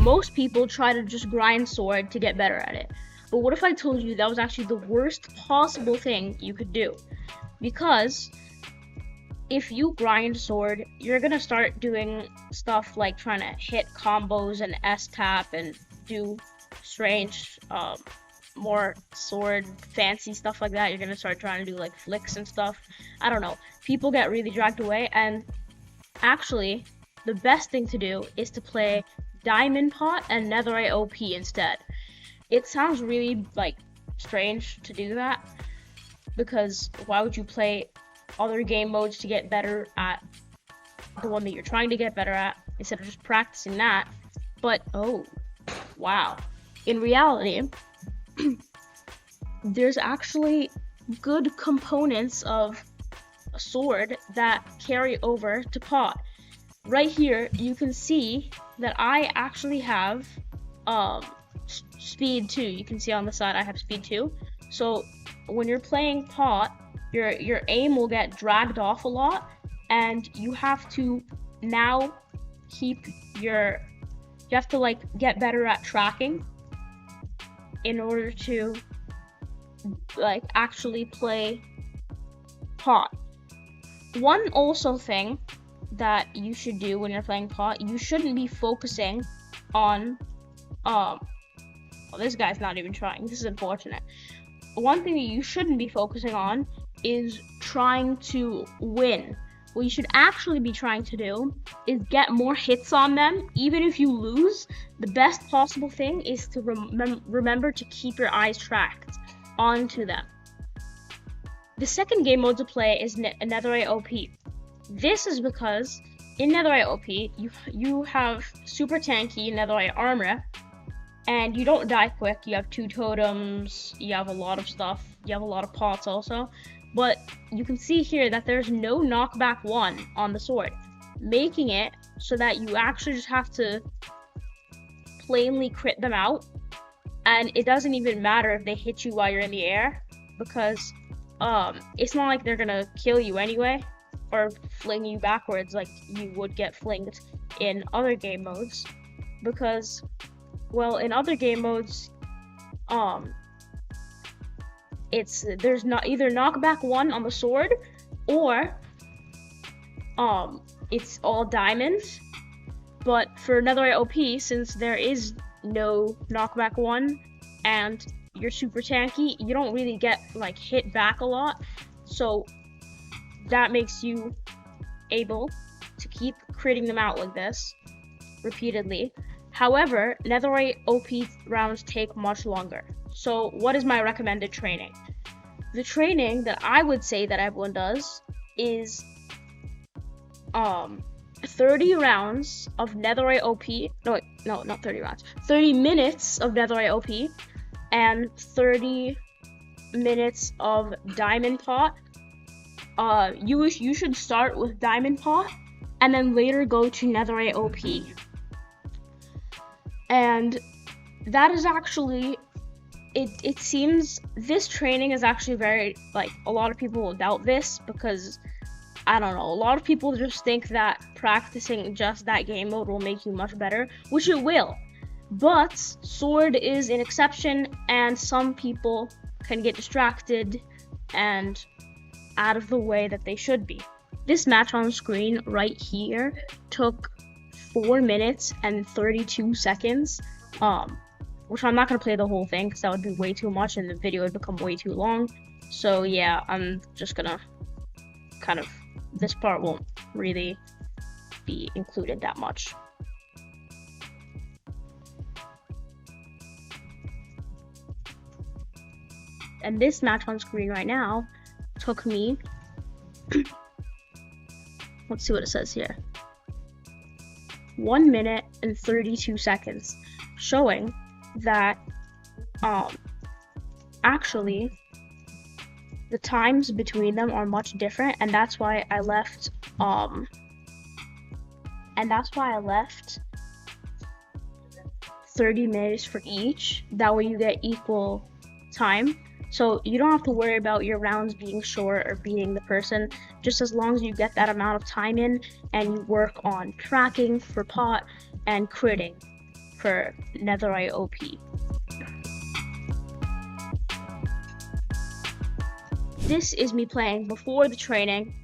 most people try to just grind sword to get better at it. But what if I told you that was actually the worst possible thing you could do? Because if you grind sword, you're gonna start doing stuff like trying to hit combos and S-tap and do strange, more sword fancy stuff like that. You're gonna start trying to do like flicks and stuff. I don't know. People get really dragged away, and actually, the best thing to do is to play Diamond Pot and Netherite OP instead. It sounds really like strange to do that, because why would you play other game modes to get better at the one that you're trying to get better at instead of just practicing that? But oh wow, in reality there's actually good components of a sword that carry over to pot. Right here you can see that I actually have speed 2. You can see on the side I have speed 2. So when you're playing pot, your aim will get dragged off a lot, and you have to now you have to like get better at tracking in order to like actually play pot. One also thing that you should do when you're playing pot, you shouldn't be focusing on well, this guy's not even trying. This is unfortunate. One thing that you shouldn't be focusing on is trying to win. What you should actually be trying to do is get more hits on them. Even if you lose, the best possible thing is to remember to keep your eyes tracked onto them. The second game mode to play is Netherite OP. This is because in Netherite OP, you have super tanky Netherite armor, and you don't die quick. You have 2 totems, you have a lot of stuff, you have a lot of pots also. But you can see here that there's no knockback 1 on the sword, making it so that you actually just have to plainly crit them out, and it doesn't even matter if they hit you while you're in the air, because it's not like they're gonna kill you anyway or fling you backwards like you would get flinged in other game modes, because well, in other game modes there's not either knockback 1 on the sword, or it's all diamonds. But for Netherite OP, since there is no knockback 1 and you're super tanky, you don't really get like hit back a lot, so that makes you able to keep critting them out like this repeatedly. However, Netherite OP rounds take much longer. So what is my recommended training? The training that I would say that everyone does is 30 rounds of Netherite OP. No, not 30 rounds. 30 minutes of Netherite OP and 30 minutes of Diamond Pot. You should start with Diamond Pot and then later go to Netherite OP. And that is actually, it seems this training is actually very, like, a lot of people will doubt this because, I don't know, a lot of people just think that practicing just that game mode will make you much better, which it will. But sword is an exception, and some people can get distracted and out of the way that they should be. This match on screen right here took 4 minutes and 32 seconds, which I'm not going to play the whole thing because that would be way too much and the video would become way too long. So yeah, I'm just gonna kind of, this part won't really be included that much. And this match on screen right now took me, let's see what it says here, 1 minute and 32 seconds, showing that actually the times between them are much different, and that's why I left 30 minutes for each. That way you get equal time, so you don't have to worry about your rounds being short or beating the person, just as long as you get that amount of time in and you work on tracking for pot and critting for Netherite OP. This is me playing before the training.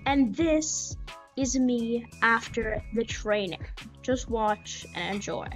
And this is me after the training. Just watch and enjoy.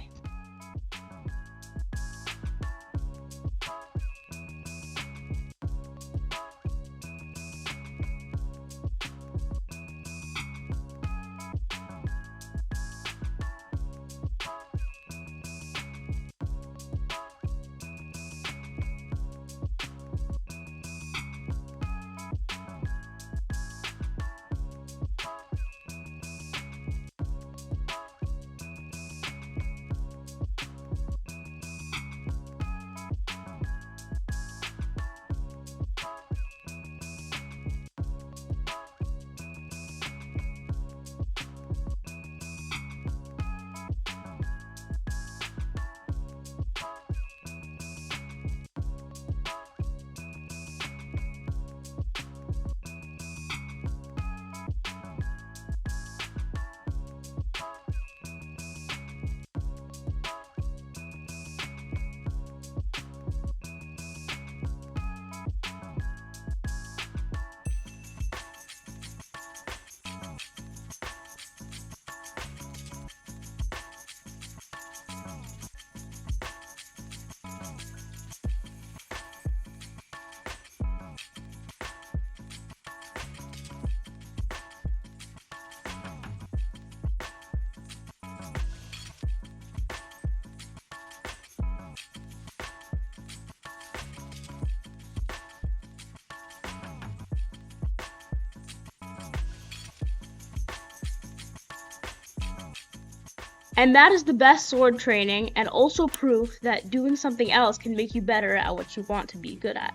And that is the best sword training, and also proof that doing something else can make you better at what you want to be good at.